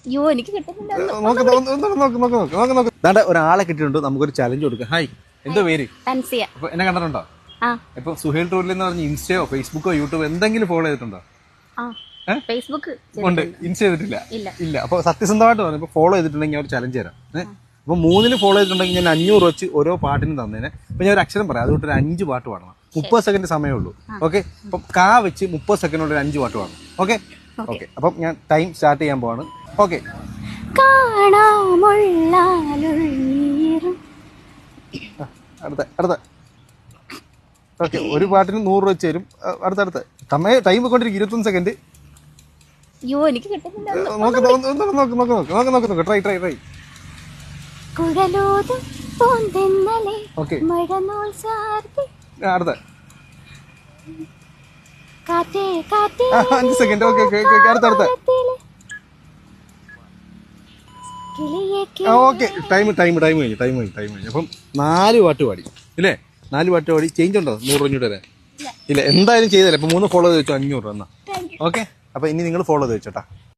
അയ്യോ എനിക്ക് കിട്ടുന്നില്ല. ഒരാളെ കിട്ടിയിട്ടുണ്ട്, നമുക്കൊരു ചലഞ്ച് കൊടുക്കാം. ഹായ്, എന്തോ പേര്? തൻസിയ. അപ്പൊ എന്നെ കണ്ടിട്ടുണ്ടോ? ഇപ്പൊ സുഹേൽ ടൂറിൽ എന്ന് പറഞ്ഞ ഇൻസ്റ്റയോ ഫേസ്ബുക്കോ യൂട്യൂബോ എന്തെങ്കിലും ഫോളോ ചെയ്തിട്ടുണ്ടോ? ഫേസ്ബുക്ക് ഉണ്ട്, ഇൻസ്റ്റ ചെയ്തിട്ടില്ല. ഇല്ല. അപ്പൊ സത്യസന്ധമായിട്ട് പറഞ്ഞു, ഇപ്പൊ ഫോളോ ചെയ്തിട്ടുണ്ടെങ്കിൽ ഒരു ചലഞ്ച് തരാം. അപ്പൊ 3 ഫോളോ ചെയ്തിട്ടുണ്ടെങ്കിൽ ഞാൻ 500 വെച്ച് ഓരോ പാട്ടിനും തന്നേനെ. അപ്പൊ ഞാൻ ഒരു അക്ഷരം പറയാം, അതുകൊണ്ട് ഒരു 5 പാട്ട് പാടണം. 30 സെക്കൻഡ് സമയമേ ഉള്ളൂ. ഓക്കെ, അപ്പം കാ വെച്ച് 30 സെക്കൻഡുള്ള ഒരു 5 പാട്ട് പാടണം. ഓക്കെ ഓക്കെ, അപ്പം ഞാൻ ടൈം സ്റ്റാർട്ട് ചെയ്യാൻ പോവാണ്. ഓക്കെ. അടുത്ത ഓക്കെ, ഒരു പാട്ടിന് 100 വെച്ച് തരും. അടുത്ത ടൈം കൊണ്ടിരിക്കും 21 സെക്കൻഡ്. അയ്യോ എനിക്ക് കിട്ടുന്നില്ല. ട്രൈ. ഓക്കെ, അടുത്ത 5 സെക്കൻഡ്. ഓക്കെ, അടുത്ത ഓക്കെ, ടൈം കഴിഞ്ഞു. അപ്പം 4 പാട്ട് പാടി ഇല്ലേ? 4 പാട്ട് പാടി. ചേഞ്ച് ഉണ്ടോ? 100 അഞ്ഞൂറ് തരാൻ? ഇല്ല, എന്തായാലും ചെയ്തല്ലേ. ഇപ്പൊ 3 ഫോളോ ചെയ്ത് വെച്ചോ, 500 എന്നാ. ഓക്കെ, അപ്പൊ ഇനി നിങ്ങൾ ഫോളോ ചെയ്ത് വെച്ചോട്ടാ.